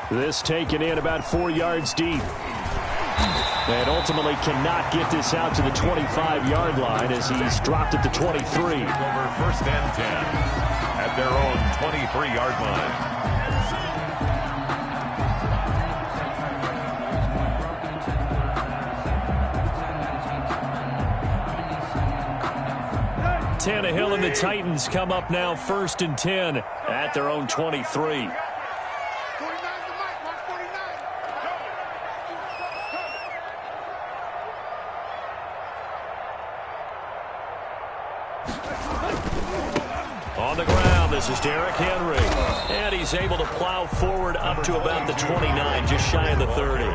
This taken in about 4 yards deep. And ultimately cannot get this out to the 25-yard line as he's dropped at the 23. Over first and 10 at their own 23-yard line. Tannehill and the Titans come up now first and 10 at their own 23. On the ground, this is Derrick Henry. And he's able to plow forward up to about the 29, just shy of the 30.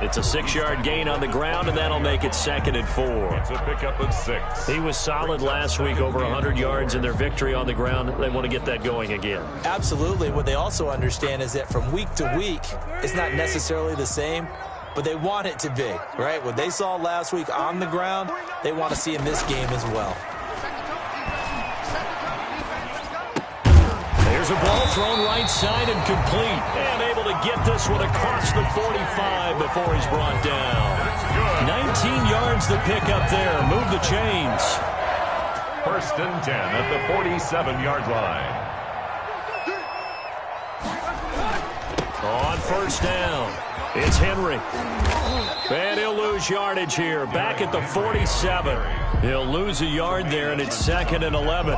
It's a 6-yard gain on the ground, and that'll make it 2nd and 4. It's a pickup of 6. He was solid last week, over 100 yards in their victory on the ground. They want to get that going again. Absolutely. What they also understand is that from week to week, it's not necessarily the same, but they want it to be, right? What they saw last week on the ground, they want to see in this game as well. There's a ball thrown right side and complete. And able to get this one across the 45 before he's brought down. 19 yards the pickup there. Move the chains. First and 10 at the 47-yard line. On first down, it's Henry. And he'll lose yardage here. Back at the 47. He'll lose a yard there, and it's 2nd and 11.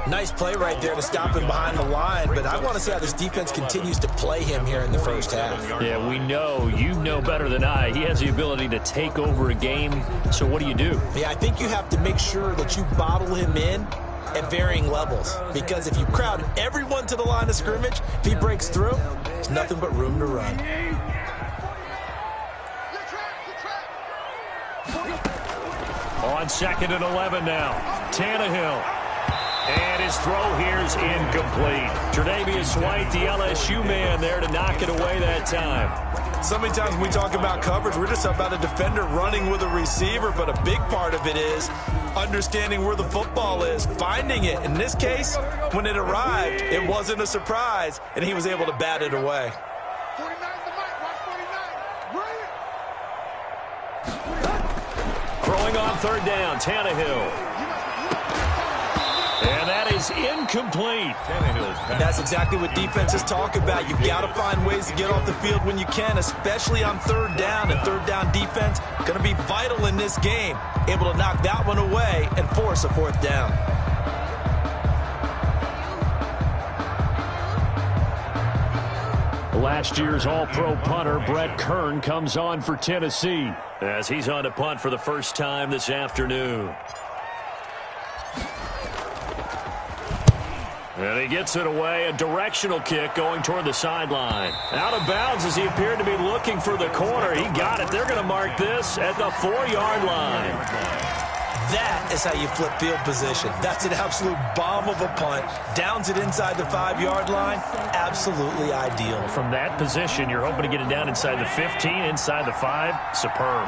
Nice play right there to stop him behind the line, but I want to see how this defense continues to play him here in the first half. Yeah, we know. You know better than I. He has the ability to take over a game, so what do you do? Yeah, I think you have to make sure that you bottle him in at varying levels, because if you crowd everyone to the line of scrimmage, if he breaks through, there's nothing but room to run. On 2nd and 11 now, Tannehill. And his throw here is incomplete. Tre'Davious White, the LSU man, there to knock it away that time. So many times when we talk about coverage, we're just about a defender running with a receiver, but a big part of it is understanding where the football is, finding it. In this case, when it arrived, it wasn't a surprise, and he was able to bat it away. Throwing on 3rd down, Tannehill. And that is incomplete. And that's exactly what defenses talk about. You've got to find ways to get off the field when you can, especially on 3rd down. And 3rd down defense going to be vital in this game. Able to knock that one away and force a 4th down. Last year's All-Pro punter, Brett Kern, comes on for Tennessee as he's on to punt for the first time this afternoon. And he gets it away, a directional kick going toward the sideline. Out of bounds as he appeared to be looking for the corner. He got it. They're going to mark this at the 4-yard line. That is how you flip field position. That's an absolute bomb of a punt. Downs it inside the 5-yard line. Absolutely ideal. From that position, you're hoping to get it down inside the 15, inside the 5. Superb.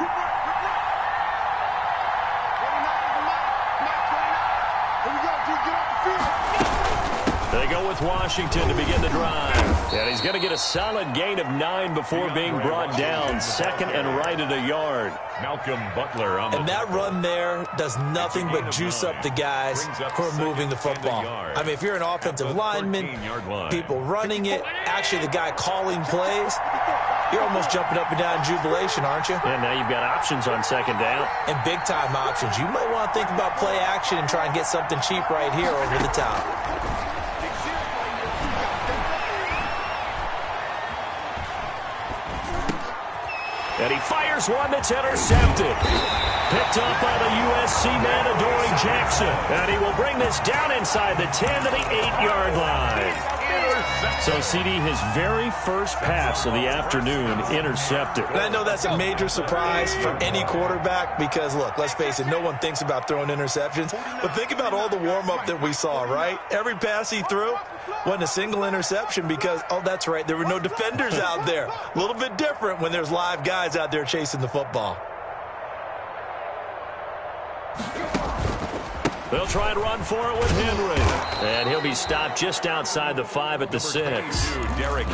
They go with Washington to begin the drive. And he's going to get a solid gain of 9 before being brought down. 2nd and right at a yard. Malcolm Butler on the and that run there does nothing but juice up the guys who are moving the football. I mean, if you're an offensive lineman, people running it, actually the guy calling plays, you're almost jumping up and down in jubilation, aren't you? And now you've got options on 2nd down. And big-time options. You might want to think about play action and try and get something cheap right here over the top. And he fires one that's intercepted. Picked up by the USC man, Adoree Jackson. And he will bring this down inside the 10 to the 8-yard line. So, CD, his very first pass of the afternoon intercepted. And I know that's a major surprise for any quarterback because, look, let's face it, no one thinks about throwing interceptions. But think about all the warm-up that we saw, right? Every pass he threw wasn't a single interception because, oh, that's right, there were no defenders out there. A little bit different when there's live guys out there chasing the football. They'll try and run for it with Henry. And he'll be stopped just outside the 5 at the 6.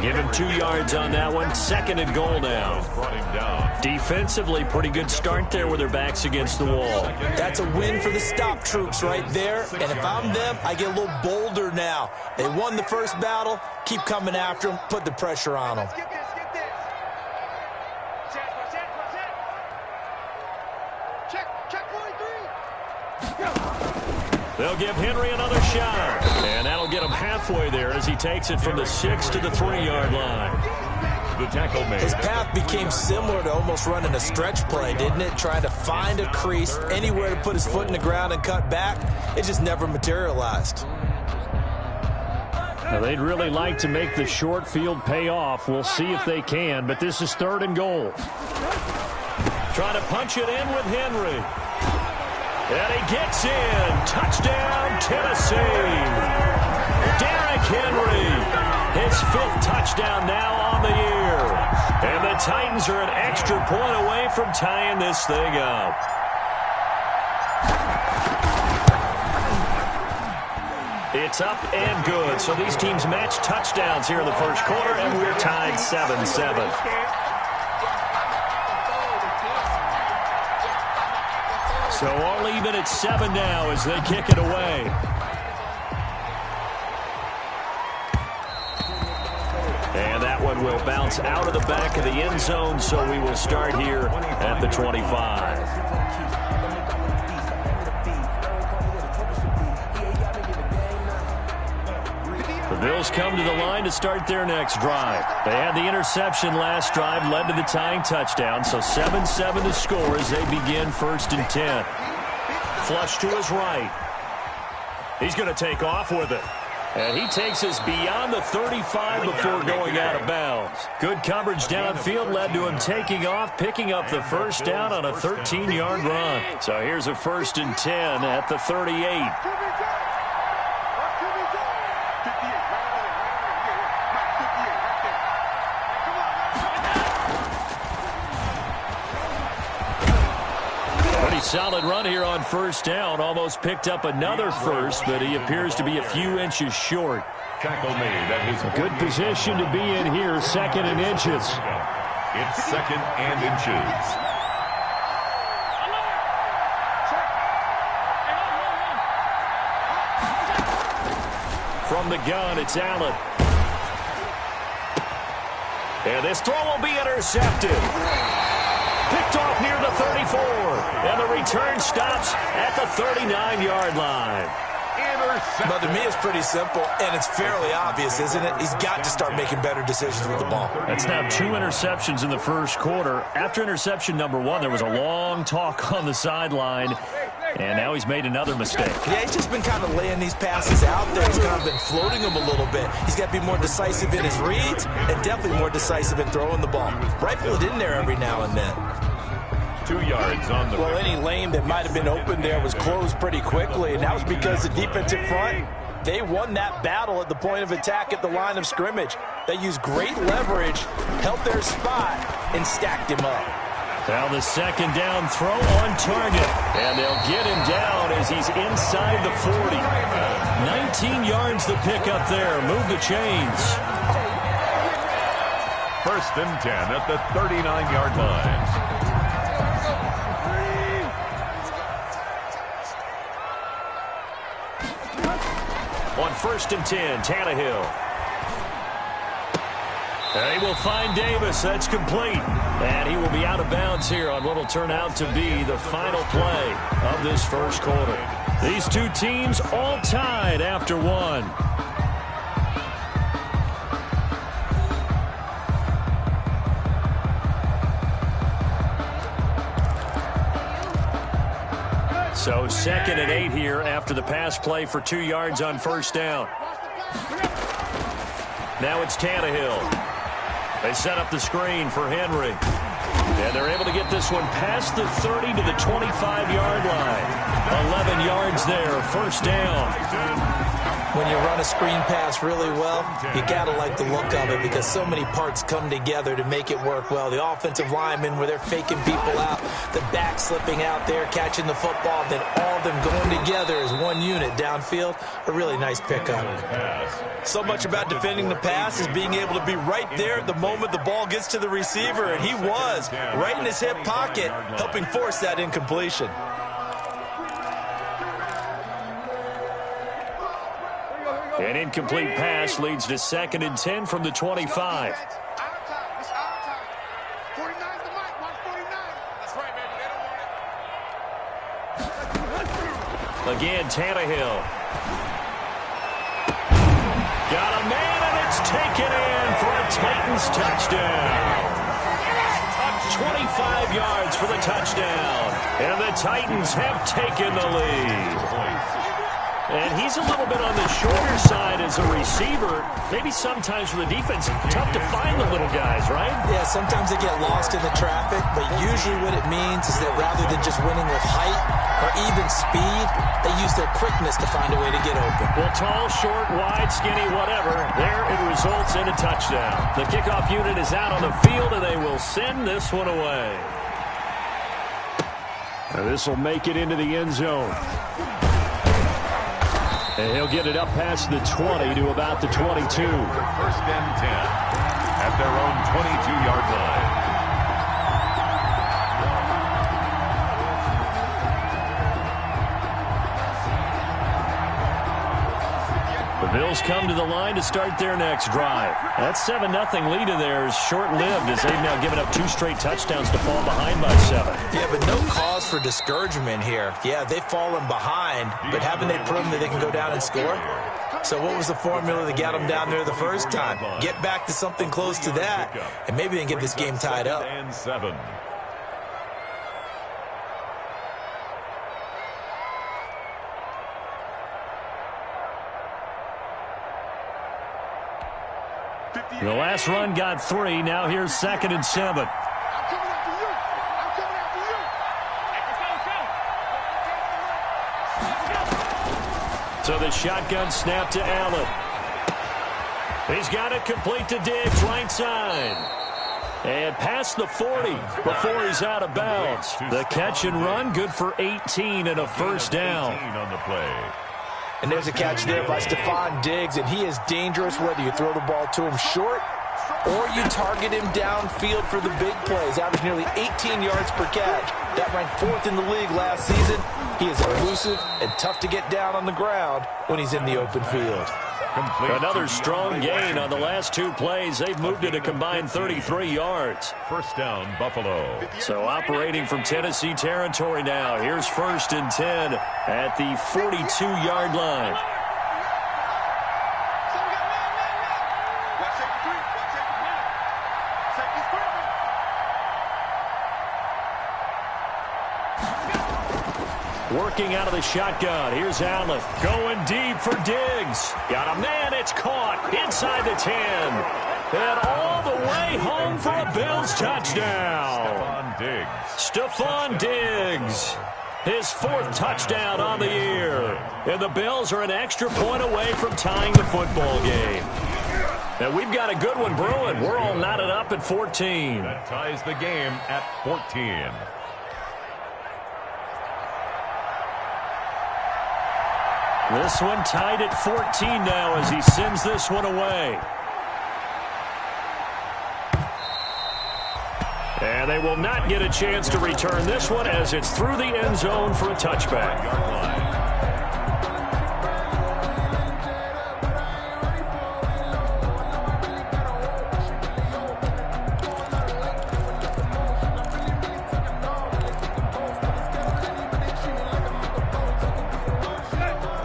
Give him 2 yards on that one. 2nd and goal now. Defensively, pretty good start there with their backs against the wall. That's a win for the stop troops right there. And if I'm them, I get a little bolder now. They won the first battle. Keep coming after them. Put the pressure on them. They'll give Henry another shot. And that'll get him halfway there as he takes it from the 6 to the 3-yard line. The tackle made. His path became similar to almost running a stretch play, didn't it? Trying to find a crease, anywhere to put his foot in the ground and cut back. It just never materialized. Now, they'd really like to make the short field pay off. We'll see if they can, but this is 3rd and goal. Trying to punch it in with Henry. And he gets in. Touchdown, Tennessee. Derrick Henry, his 5th touchdown now on the year. And the Titans are an extra point away from tying this thing up. It's up and good. So these teams match touchdowns here in the first quarter, and we're tied 7-7. So all even at 7 now as they kick it away. And that one will bounce out of the back of the end zone, so we will start here at the 25. The Bills come to the line to start their next drive. They had the interception last drive, led to the tying touchdown, so 7-7 to score as they begin 1st and 10. Flush to his right. He's going to take off with it. And he takes us beyond the 35 before going out of bounds. Good coverage downfield led to him taking off, picking up the first down on a 13-yard run. So here's a 1st and 10 at the 38. Solid run here on 1st down. Almost picked up another first, but he appears to be a few inches short. Tackle made at his good position to be in here, 2nd and inches. It's 2nd and inches. From the gun, it's Allen. And this throw will be intercepted. Picked off near the 34. And the return stops at the 39-yard line. But to me, it's pretty simple, and it's fairly obvious, isn't it? He's got to start making better decisions with the ball. That's now 2 interceptions in the first quarter. After interception number 1, there was a long talk on the sideline, and now he's made another mistake. Yeah, he's just been kind of laying these passes out there. He's kind of been floating them a little bit. He's got to be more decisive in his reads and definitely more decisive in throwing the ball. Rifle it in there every now and then. 2 yards on the... Well, any lane that might have been open there was closed pretty quickly, and that was because the defensive front, they won that battle at the point of attack at the line of scrimmage. They used great leverage, held their spot, and stacked him up. Now the 2nd down throw on target, and they'll get him down as he's inside the 40. 19 yards to pick up there. Move the chains. 1st and 10 at the 39-yard line. On 1st and 10, Tannehill. And he will find Davis. That's complete. And he will be out of bounds here on what will turn out to be the final play of this first quarter. These two teams all tied after 1. So 2nd and 8 here after the pass play for 2 yards on 1st down. Now it's Tannehill. They set up the screen for Henry. And they're able to get this one past the 30 to the 25-yard line. 11 yards there, 1st down. When you run a screen pass really well, you got to like the look of it because so many parts come together to make it work well. The offensive linemen, where they're faking people out, the back slipping out there, catching the football, then all of them going together as one unit downfield. A really nice pickup. So much about defending the pass is being able to be right there at the moment the ball gets to the receiver, and he was right in his hip pocket, helping force that incompletion. An incomplete pass leads to 2nd and 10 from the 25. Again, Tannehill. Got a man, and it's taken in for a Titans touchdown. 25 yards for the touchdown. And the Titans have taken the lead. And he's a little bit on the shorter side as a receiver. Maybe sometimes for the defense, tough to find the little guys, right? Yeah, sometimes they get lost in the traffic, but usually what it means is that rather than just winning with height or even speed, they use their quickness to find a way to get open. Well, tall, short, wide, skinny, whatever, there it results in a touchdown. The kickoff unit is out on the field, and they will send this one away. Now this will make it into the end zone. And he'll get it up past the 20 to about the 22. 1st and 10 at their own 22-yard line. The Bills come to the line to start their next drive. That 7-0 lead of theirs is short-lived as they've now given up 2 straight touchdowns to fall behind by 7. Yeah, but no cause for discouragement here. Yeah, they've fallen behind, but haven't they proven that they can go down and score? So what was the formula that got them down there the first time? Get back to something close to that, and maybe they can get this game tied up. And 7. The last run got 3. Now here's 2nd and 7. So the shotgun snap to Allen. He's got it complete to Diggs, right side. And past the 40 before he's out of bounds. The catch and run, good for 18 and a first down. On the play. And there's a catch there by Stephon Diggs, and he is dangerous whether you throw the ball to him short or you target him downfield for the big plays. Averaged nearly 18 yards per catch. That ranked 4th in the league last season. He is elusive and tough to get down on the ground when he's in the open field. Another strong gain on the last 2 plays. They've moved it a combined 33 yards. 1st down, Buffalo. So operating from Tennessee territory now. Here's 1st and 10 at the 42-yard line. Working out of the shotgun. Here's Allen. Going deep for Diggs. Got a man. It's caught inside the 10. And all the way home for a Bills touchdown. Stephon Diggs. His 4th touchdown on the year. And the Bills are an extra point away from tying the football game. And we've got a good one brewing. We're all knotted up at 14. That ties the game at 14. This one tied at 14 now as he sends this one away. And they will not get a chance to return this one as it's through the end zone for a touchback.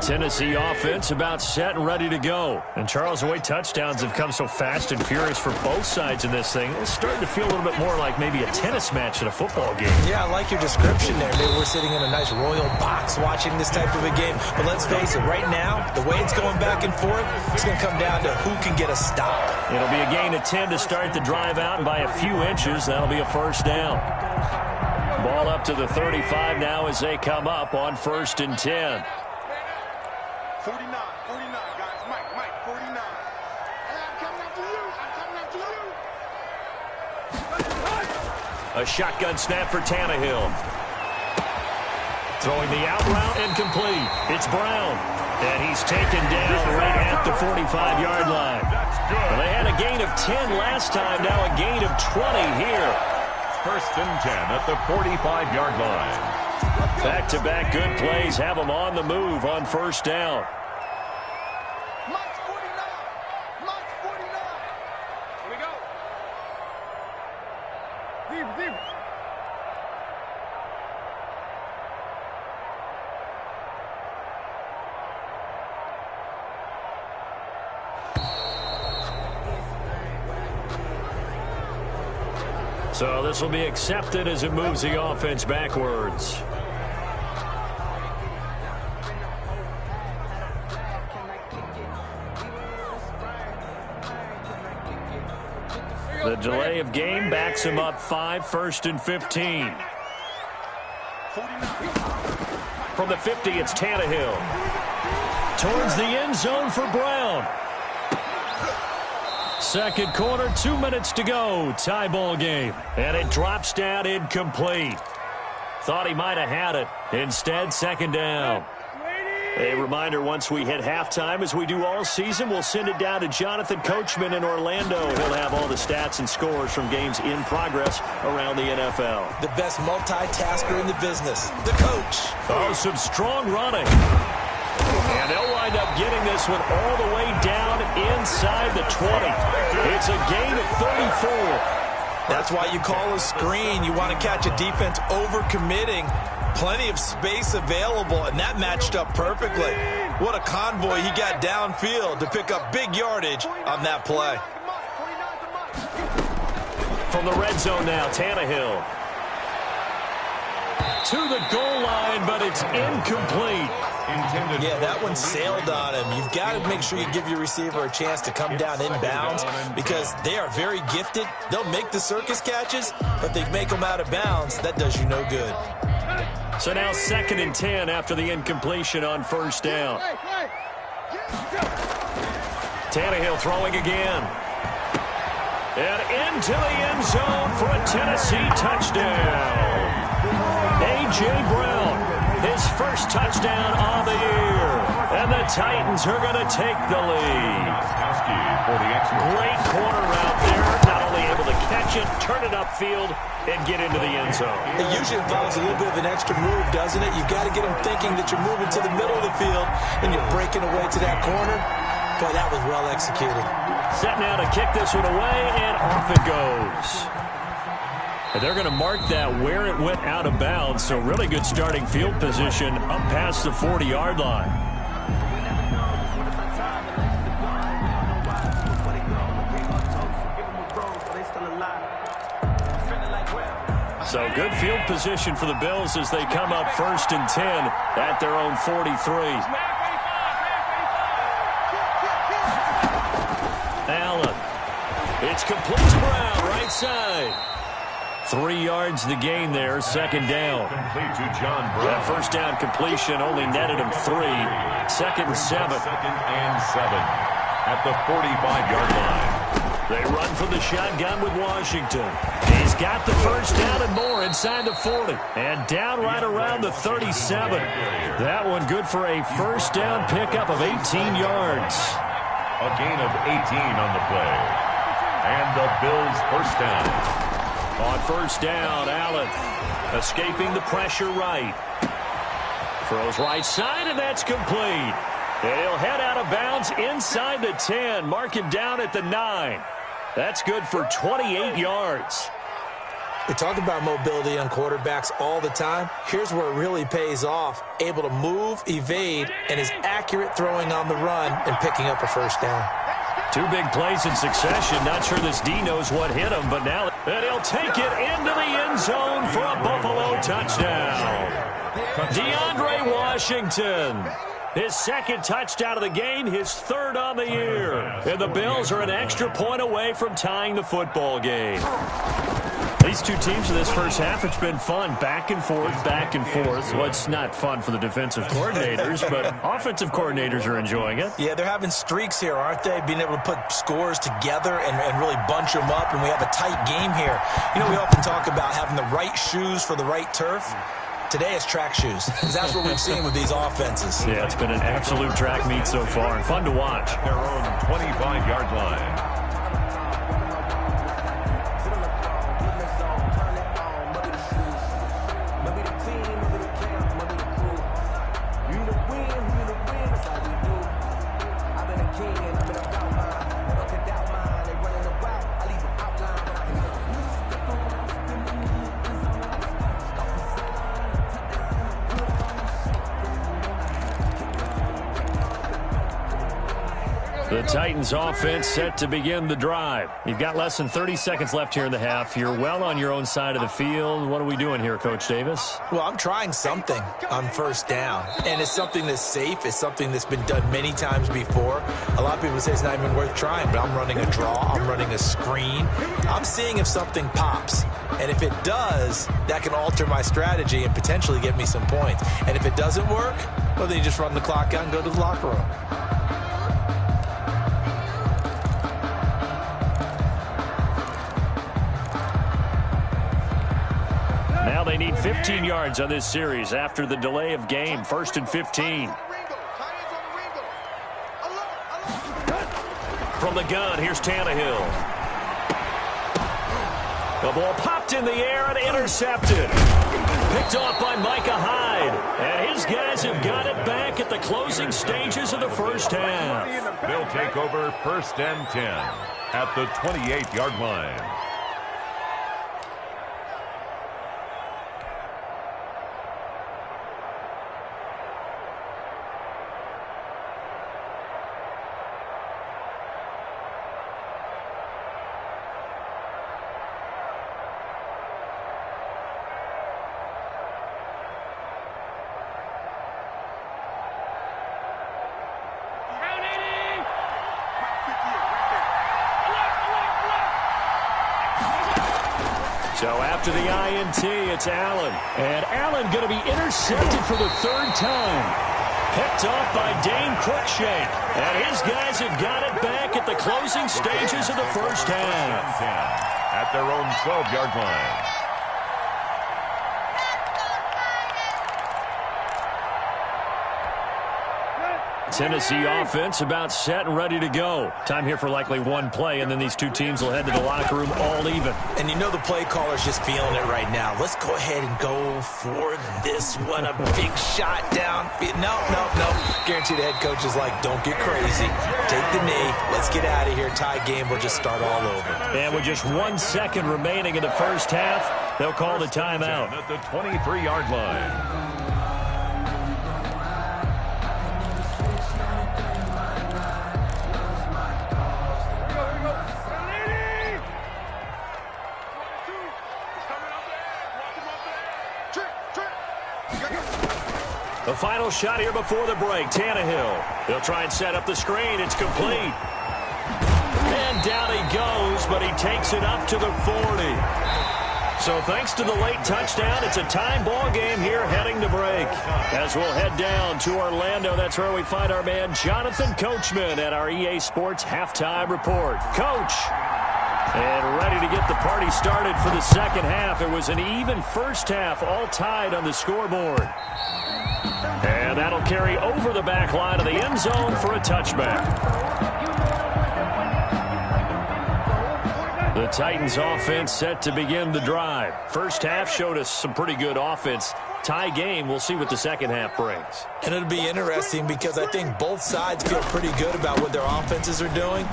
Tennessee offense about set and ready to go. And Charles, the way touchdowns have come so fast and furious for both sides in this thing, it's starting to feel a little bit more like maybe a tennis match in a football game. Yeah, I like your description there. Maybe we're sitting in a nice royal box watching this type of a game. But let's face it, right now, the way it's going back and forth, it's going to come down to who can get a stop. It'll be a gain of 10 to start the drive out, and by a few inches, that'll be a first down. Ball up to the 35 now as they come up on 1st and 10. 49. A shotgun snap for Tannehill. Throwing the out route and complete. It's Brown. And he's taken down right at the 45-yard line. Well, they had a gain of 10 last time, now a gain of 20 here. First and 10 at the 45-yard line. Back-to-back good plays have them on the move on first down. So this will be accepted as it moves the offense backwards. The delay of game backs him up 5, 1st and 15. From the 50, it's Tannehill. Towards the end zone for Brown. Second quarter, 2 minutes to go. Tie ball game. And it drops down incomplete. Thought he might have had it. Instead, second down. A reminder, once we hit halftime, as we do all season, we'll send it down to Jonathan Coachman in Orlando. He'll have all the stats and scores from games in progress around the NFL. The best multitasker in the business, the coach. Oh, some strong running. And they'll wind up getting this one all the way down inside the 20. It's a gain of 34. That's why you call a screen. You want to catch a defense over-committing. Plenty of space available, and that matched up perfectly. What a convoy he got downfield to pick up big yardage on that play. From the red zone now, Tannehill. To the goal line, but it's incomplete. Yeah, that one sailed on him. You've got to make sure you give your receiver a chance to come down inbounds because they are very gifted. They'll make the circus catches, but they make them out of bounds. That does you no good. So now 2nd and 10 after the incompletion on first down. Tannehill throwing again. And into the end zone for a Tennessee touchdown. A.J. Brown, his first touchdown of the year. And the Titans are going to take the lead. Great corner route there. Not only able to catch it, turn it upfield, and get into the end zone. It usually involves a little bit of an extra move, doesn't it? You've got to get them thinking that you're moving to the middle of the field and you're breaking away to that corner. Boy, that was well executed. Set now to kick this one away, and off it goes. And they're going to mark that where it went out of bounds, so really good starting field position up past the 40-yard line. So good field position for the Bills as they come up 1st and 10 at their own 43. Allen. It's complete to Brown, right side. 3 yards the gain there, second down. Complete to John Brown. That first down completion only netted him 3. 2nd and 7. 2nd and 7 at the 45-yard line. They run from the shotgun with Washington. He's got the first down and more inside the 40. And down right around the 37. That one good for a first down pickup of 18 yards. A gain of 18 on the play. And the Bills first down. On first down, Allen escaping the pressure right. Throws right side, and that's complete. And he'll head out of bounds inside the 10. Mark him down at the 9. That's good for 28 yards. We talk about mobility on quarterbacks all the time. Here's where it really pays off. Able to move, evade, and is accurate throwing on the run and picking up a first down. 2 big plays in succession. Not sure this D knows what hit him, but now and he'll take it into the end zone for a Buffalo touchdown. DeAndre Washington. His 2nd touchdown of the game, his 3rd on the year. And the Bills are an extra point away from tying the football game. These two teams in this first half, it's been fun. Back and forth, back and forth. Well, it's not fun for the defensive coordinators, but offensive coordinators are enjoying it. Yeah, they're having streaks here, aren't they? Being able to put scores together and really bunch them up, and we have a tight game here. You know, we often talk about having the right shoes for the right turf. Today it's track shoes, because that's what we've seen with these offenses. Yeah, it's been an absolute track meet so far, and fun to watch. Their own 25-yard line. The Titans offense set to begin the drive. You've got less than 30 seconds left here in the half. You're well on your own side of the field. What are we doing here, Coach Davis? Well, I'm trying something on first down, and it's something that's safe. It's something that's been done many times before. A lot of people say it's not even worth trying, but I'm running a draw. I'm running a screen. I'm seeing if something pops, and if it does, that can alter my strategy and potentially get me some points. And if it doesn't work, well, then you just run the clock out and go to the locker room. Now they need 15 yards on this series after the delay of game. 1st and 15. From the gun, here's Tannehill. The ball popped in the air and intercepted. Picked off by Micah Hyde. And his guys have got it back at the closing stages of the first half. They'll take over 1st and 10 at the 28-yard line. So after the INT, it's Allen. And Allen going to be intercepted for the 3rd time. Picked off by Dane Cruikshank. And his guys have got it back at the closing stages of the first half. At their own 12-yard line. Tennessee offense about set and ready to go. Time here for likely one play, and then these two teams will head to the locker room all even. And you know the play caller's just feeling it right now. Let's go ahead and go for this one. A big shot down. No. Guarantee the head coach is like, don't get crazy. Take the knee. Let's get out of here. Tie game. We'll just start all over. And with just 1 second remaining in the first half, they'll call the timeout. At the 23-yard line. The final shot here before the break. Tannehill. He'll try and set up the screen. It's complete. And down he goes, but he takes it up to the 40. So thanks to the late touchdown, it's a time ball game here heading to break. As we'll head down to Orlando, that's where we find our man Jonathan Coachman at our EA Sports Halftime Report. Coach. And ready to get the party started for the second half. It was an even first half, all tied on the scoreboard. And that'll carry over the back line of the end zone for a touchback. The Titans offense set to begin the drive. First half showed us some pretty good offense. Tie game, we'll see what the second half brings. And it'll be interesting because I think both sides feel pretty good about what their offenses are doing.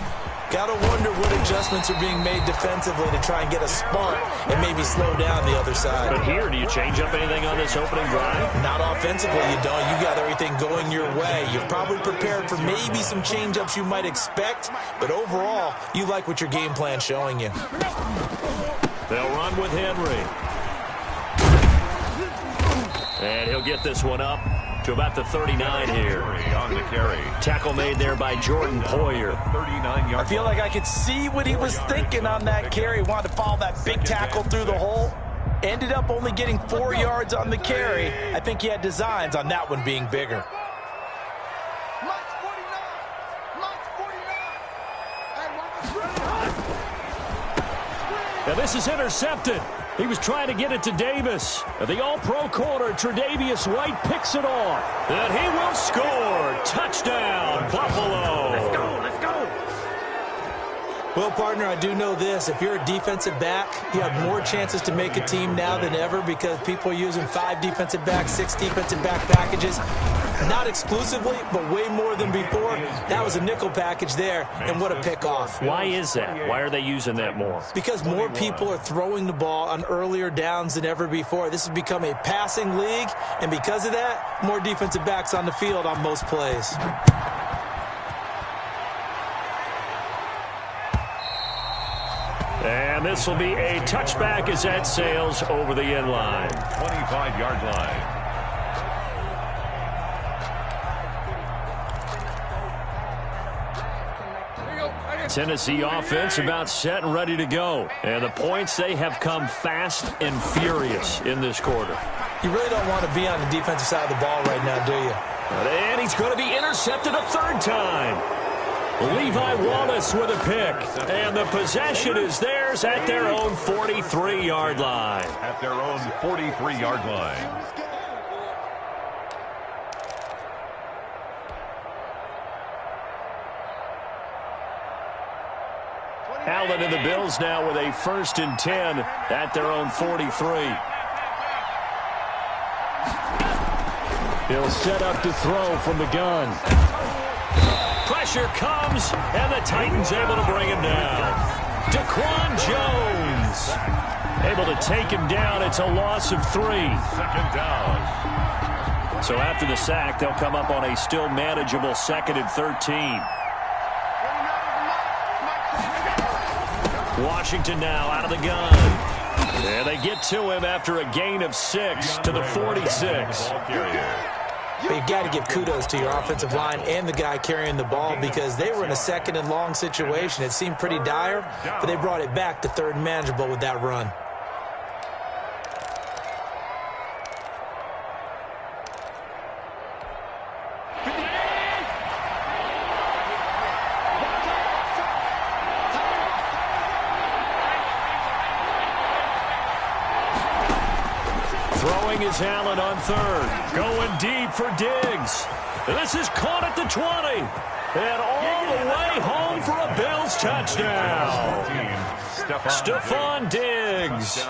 Got to wonder what adjustments are being made defensively to try and get a spark and maybe slow down the other side. But here, do you change up anything on this opening drive? Not offensively, you don't. You got everything going your way. You're probably prepared for maybe some change-ups you might expect, but overall, you like what your game plan's showing you. They'll run with Henry. And he'll get this one up to about the 39 here. On the carry. Tackle made there by Jordan Poyer. 39 yards. I feel like I could see what he was thinking on that carry. Wanted to follow that big tackle through the hole. Ended up only getting 4 yards on the carry. I think he had designs on that one being bigger. Now this is intercepted. He was trying to get it to Davis. The all-pro corner, Tre'Davious White, picks it off. And he will score. Touchdown, Buffalo. Let's go, let's go. Well, partner, I do know this. If you're a defensive back, you have more chances to make a team now than ever because people are using 5 defensive backs, 6 defensive back packages. Not exclusively, but way more than before. That was a nickel package there, and what a pick-off. Why is that? Why are they using that more? Because more people are throwing the ball on earlier downs than ever before. This has become a passing league, and because of that, more defensive backs on the field on most plays. And this will be a touchback as that sails over the end line. 25-yard line. Tennessee offense about set and ready to go. And the points, they have come fast and furious in this quarter. You really don't want to be on the defensive side of the ball right now, do you? And he's going to be intercepted a 3rd time. Levi Wallace with a pick. And the possession is theirs at their own 43-yard line. At their own 43-yard line. Allen and the Bills now with a 1st and 10 at their own 43. He'll set up to throw from the gun. Pressure comes, and the Titans able to bring him down. Daquan Jones able to take him down. It's a loss of 3. 2nd down. So after the sack, they'll come up on a still manageable 2nd and 13. Washington now out of the gun. And they get to him after a gain of 6 to the 46. But you've got to give kudos to your offensive line and the guy carrying the ball because they were in a 2nd and long situation. It seemed pretty dire, but they brought it back to 3rd and manageable with that run. Throwing is Allen on 3rd. Going deep for Diggs. This is caught at the 20. And all the way home for a Bills touchdown. Stephon Diggs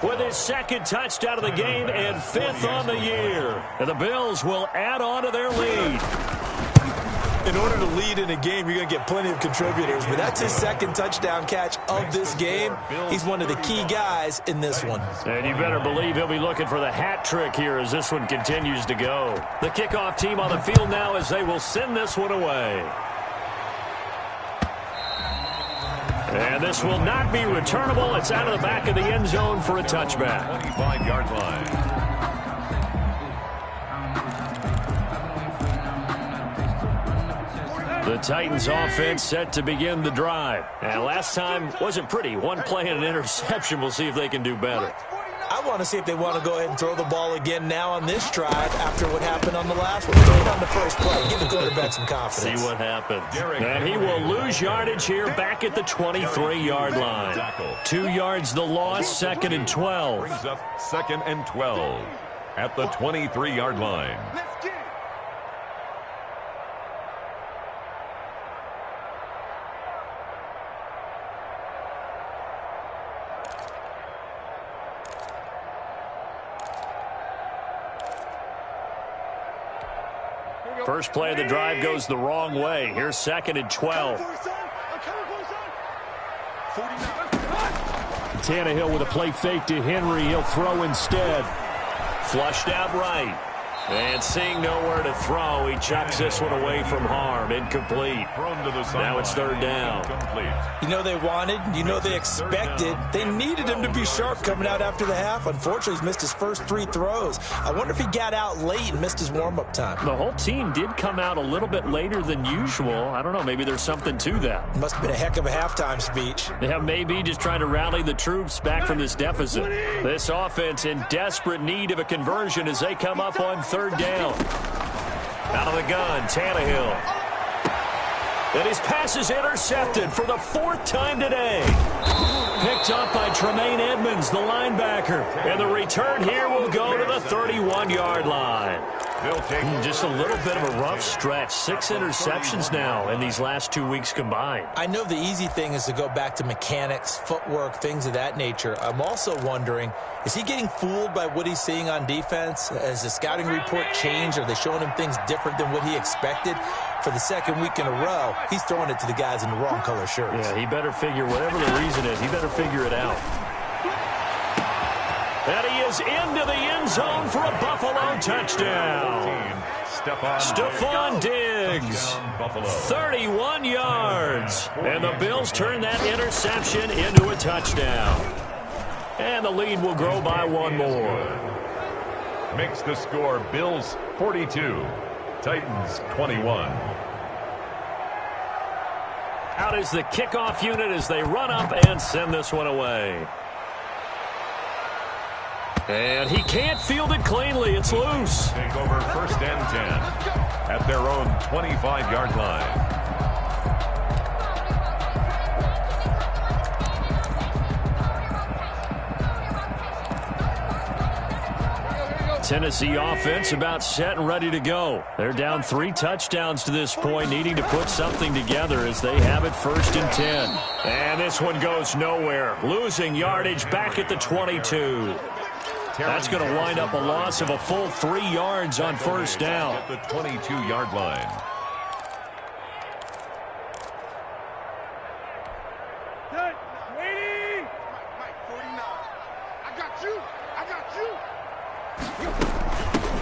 with his 2nd touchdown of the game and 5th on the year. And the Bills will add on to their lead. In order to lead in a game, you're going to get plenty of contributors, but that's his 2nd touchdown catch of this game. He's one of the key guys in this one. And you better believe he'll be looking for the hat trick here as this one continues to go. The kickoff team on the field now as they will send this one away. And this will not be returnable. It's out of the back of the end zone for a touchback. 25-yard line. The Titans offense set to begin the drive. And last time wasn't pretty. One play and an interception. We'll see if they can do better. I want to see if they want to go ahead and throw the ball again now on this drive after what happened on the last one. Throw it on the first play. Give the quarterback some confidence. See what happens. And he will lose yardage here back at the 23-yard line. 2 yards the loss, 2nd and 12. Brings up 2nd and 12 at the 23-yard line. First play of the drive goes the wrong way. Here's 2nd and 12. Tannehill with a play fake to Henry. He'll throw instead. Flushed out right. And seeing nowhere to throw, he chucks this one away from harm. Incomplete. Now it's third down. You know they wanted, you know they expected. They needed him to be sharp coming out after the half. Unfortunately, he's missed his first 3 throws. I wonder if he got out late and missed his warm-up time. The whole team did come out a little bit later than usual. I don't know, maybe there's something to that. Must have been a heck of a halftime speech. Yeah, maybe just trying to rally the troops back from this deficit. This offense in desperate need of a conversion as they come up on third down. Out of the gun, Tannehill. And his pass is intercepted for the 4th time today. Picked up by Tremaine Edmonds, the linebacker. And the return here will go to the 31-yard line. Just a little bit of a rough stretch. 6 interceptions now in these last 2 weeks combined. I know the easy thing is to go back to mechanics, footwork, things of that nature. I'm also wondering, is he getting fooled by what he's seeing on defense? Has the scouting report changed? Are they showing him things different than what he expected? For the 2nd week in a row, he's throwing it to the guys in the wrong color shirts. Yeah, he better figure, whatever the reason is, he better figure it out. And he is into the end zone for a Buffalo touchdown. Stephon Diggs, 31 yards. And the Bills turn that interception into a touchdown. And the lead will grow by 1 more. Makes the score Bills 42, Titans 21. Out is the kickoff unit as they run up and send this one away. And he can't field it cleanly. It's loose. Take over 1st and 10 at their own 25-yard line. Tennessee offense about set and ready to go. They're down 3 touchdowns to this point, needing to put something together as they have it 1st and 10. And this one goes nowhere. Losing yardage back at the 22. That's going to wind up a loss of a full 3 yards on 1st down. At the 22-yard line.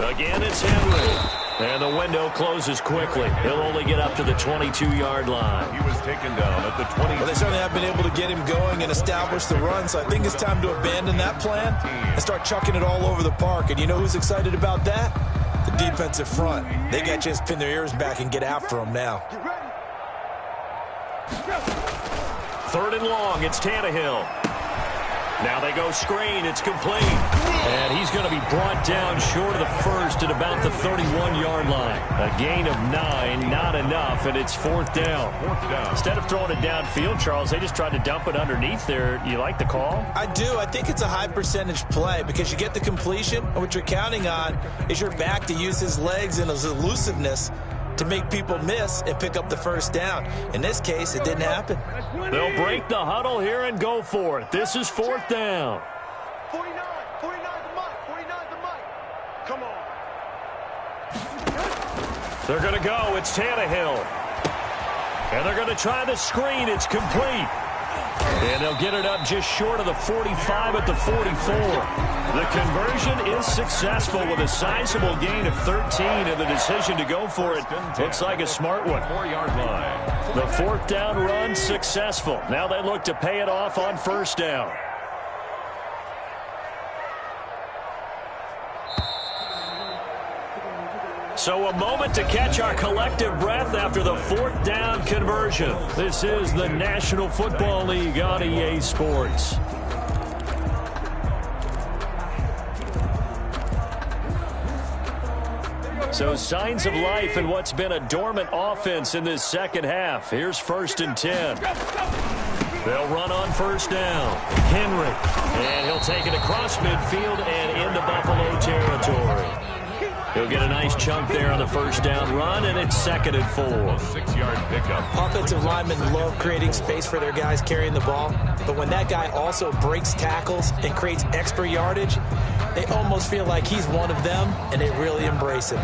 Again, it's Henry. And the window closes quickly. He'll only get up to the 22-yard line. He was taken down at the 20. Well, they certainly have been able to get him going and establish the run, so I think it's time to abandon that plan and start chucking it all over the park. And you know who's excited about that? The defensive front. They got a chance to pin their ears back and get after him now. 3rd and long, it's Tannehill. Now they go screen, it's complete. And he's going to be brought down short of the 1st at about the 31-yard line. A gain of 9, not enough, and it's 4th down. Instead of throwing it downfield, Charles, they just tried to dump it underneath there. You like the call? I do. I think it's a high percentage play because you get the completion, and what you're counting on is your back to use his legs and his elusiveness to make people miss and pick up the 1st down. In this case, it didn't happen. They'll break the huddle here and go for it. This is 4th down. 49 the mic. Come on. They're going to go. It's Tannehill. And they're going to try the screen. It's complete. And they'll get it up just short of the 45 at the 44. The conversion is successful with a sizable gain of 13, and the decision to go for it looks like a smart one. 4-yard line. The 4th down run successful. Now they look to pay it off on 1st down. So a moment to catch our collective breath after the 4th down conversion. This is the National Football League on EA Sports. So signs of life in what's been a dormant offense in this 2nd half. Here's 1st and 10. They'll run on 1st down. Henry. And he'll take it across midfield and into Buffalo territory. He'll get a nice chunk there on the 1st down run, and it's 2nd and 4. 6-yard pickup. Offensive linemen love creating space for their guys carrying the ball, but when that guy also breaks tackles and creates extra yardage, they almost feel like he's one of them, and they really embrace it.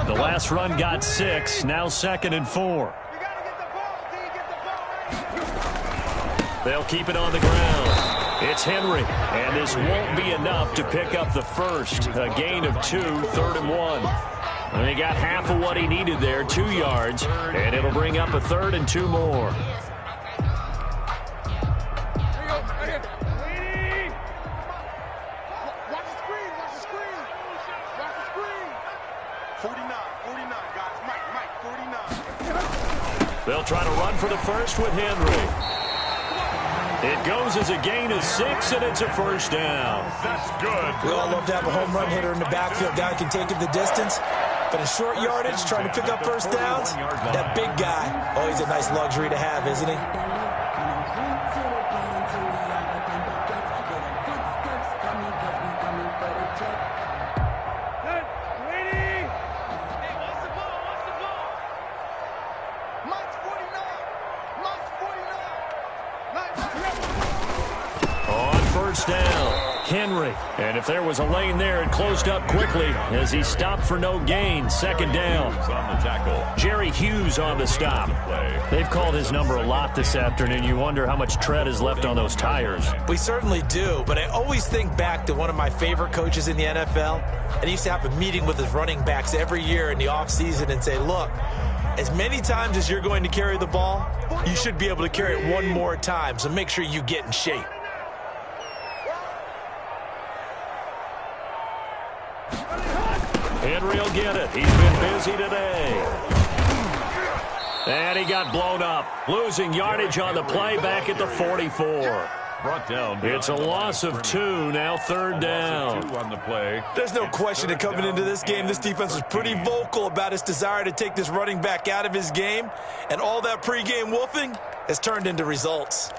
The last run got 6, now 2nd and 4. They'll keep it on the ground. It's Henry, and this won't be enough to pick up the first. A gain of 2, 3rd and 1. And he got half of what he needed there, 2 yards, and it'll bring up a 3rd and 2 more. They'll try to run for the first with Henry. It goes as a gain of 6, and it's a first down. That's good. We all love to have a home run hitter in the backfield. Guy can take it the distance. But in short yardage, trying to pick up first downs, that big guy, always a nice luxury to have, isn't he? Down, Henry. And if there was a lane there, it closed up quickly as he stopped for no gain. 2nd down. On the tackle. Jerry Hughes on the stop. They've called his number a lot this afternoon. You wonder how much tread is left on those tires. We certainly do, but I always think back to one of my favorite coaches in the NFL. And he used to have a meeting with his running backs every year in the offseason and say, look, as many times as you're going to carry the ball, you should be able to carry it one more time, so make sure you get in shape. Henry will get it. He's been busy today. And he got blown up. Losing yardage on the play back at the 44. Brought down. It's a loss of 2, now 3rd down. 2 on the play. There's no question that coming into this game, this defense was pretty vocal about its desire to take this running back out of his game. And all that pregame wolfing has turned into results.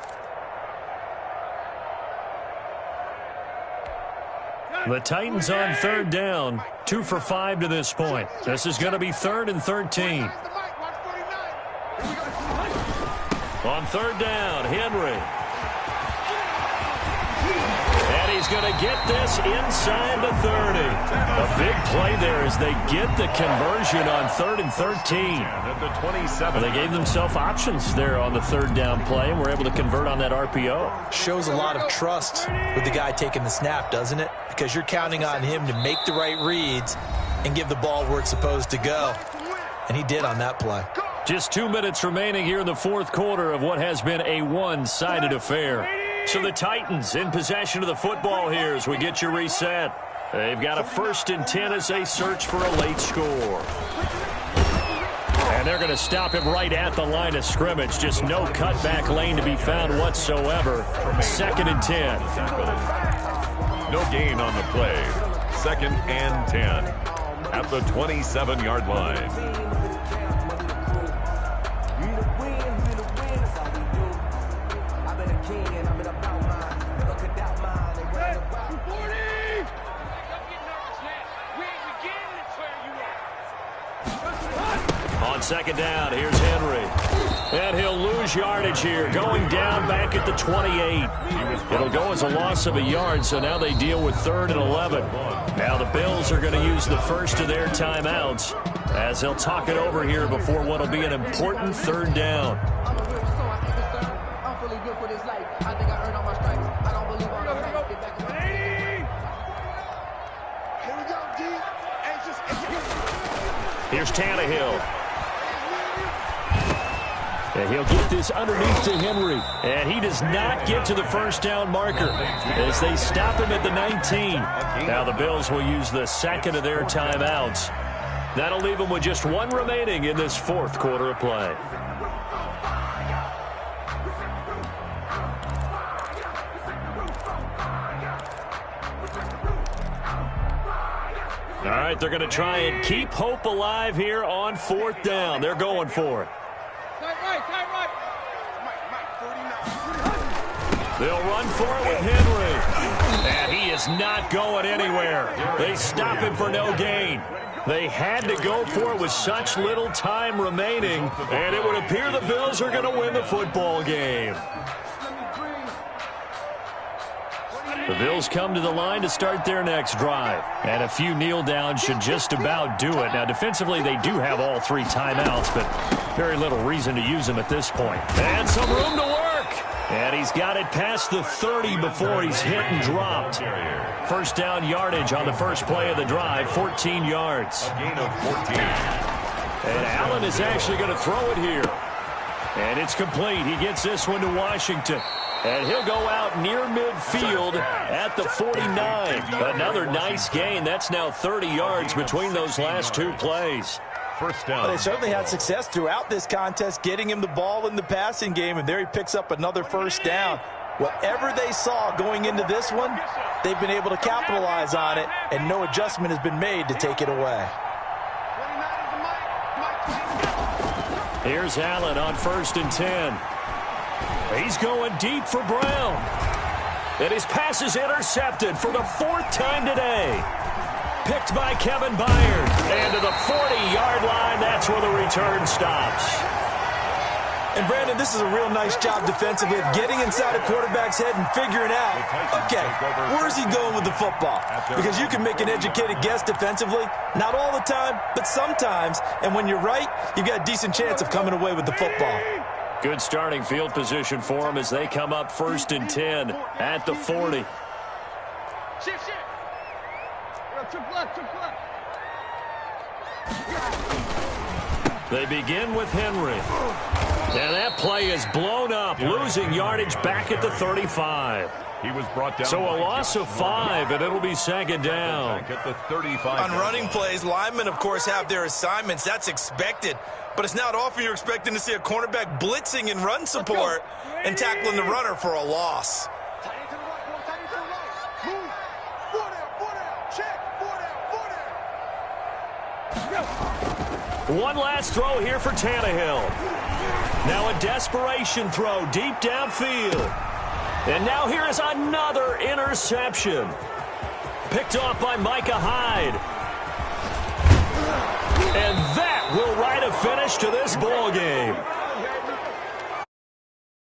The Titans on 3rd down, 2 for 5 to this point. This is going to be 3rd and 13. On 3rd down, Henry. And he's going to get this inside the 30. A big play there as they get the conversion on 3rd and 13. At the 27. They gave themselves options there on the 3rd down play and were able to convert on that RPO. Shows a lot of trust with the guy taking the snap, doesn't it? Because you're counting on him to make the right reads and give the ball where it's supposed to go. And he did on that play. Just 2 minutes remaining here in the 4th quarter of what has been a one-sided affair. So the Titans in possession of the football here as we get you reset. They've got a 1st and 10 as they search for a late score. And they're going to stop him right at the line of scrimmage. Just no cutback lane to be found whatsoever. 2nd and 10. No gain on the play. 2nd and 10 at the 27-yard line. On 2nd down, here's Henry. And he'll lose yardage here, going down back at the 28. It'll go as a loss of a yard, so now they deal with 3rd and 11. Now the Bills are going to use the first of their timeouts as they'll talk it over here before what will be an important 3rd down. Here's Tannehill. And he'll get this underneath to Henry. And he does not get to the first down marker as they stop him at the 19. Now the Bills will use the 2nd of their timeouts. That'll leave them with just 1 remaining in this 4th quarter of play. All right, they're going to try and keep hope alive here on 4th down. They're going for it. They'll run for it with Henry. And he is not going anywhere. They stop him for no gain. They had to go for it with such little time remaining, and it would appear the Bills are going to win the football game. The Bills come to the line to start their next drive. And a few kneel downs should just about do it. Now, defensively, they do have all 3 timeouts, but very little reason to use them at this point. And some room to work. And he's got it past the 30 before he's hit and dropped. First down yardage on the first play of the drive, 14 yards. A gain of 14. And Allen is actually going to throw it here. And it's complete. He gets this one to Washington. And he'll go out near midfield at the 49. Another nice gain. That's now 30 yards between those last two plays. First down. Well, they certainly had success throughout this contest getting him the ball in the passing game, and there he picks up another first down. Whatever they saw going into this one, they've been able to capitalize on it, and no adjustment has been made to take it away. Here's Allen on 1st and 10. He's going deep for Brown. And his pass is intercepted for the 4th time today. Picked by Kevin Byard. And to the 40-yard line, that's where the return stops. And, Brandon, this is a real nice job defensively of getting inside a quarterback's head and figuring out, okay, where's he going with the football? Because you can make an educated guess defensively, not all the time, but sometimes. And when you're right, you've got a decent chance of coming away with the football. Good starting field position for them as they come up 1st and 10 at the 40. Shift. Triple left. They begin with Henry. And that play is blown up, losing yardage back at the 35. He was brought down. So a loss of 5, and it'll be 2nd down. Back at the 35. On running plays, linemen, of course, have their assignments. That's expected. But it's not often you're expecting to see a cornerback blitzing in run support and tackling the runner for a loss. Tight end to the right, boy. Tight end to the right. Move. Four down. Check. Four down. One last throw here for Tannehill. Now a desperation throw deep downfield. And now here is another interception. Picked off by Micah Hyde. And that will write a finish to this ball game.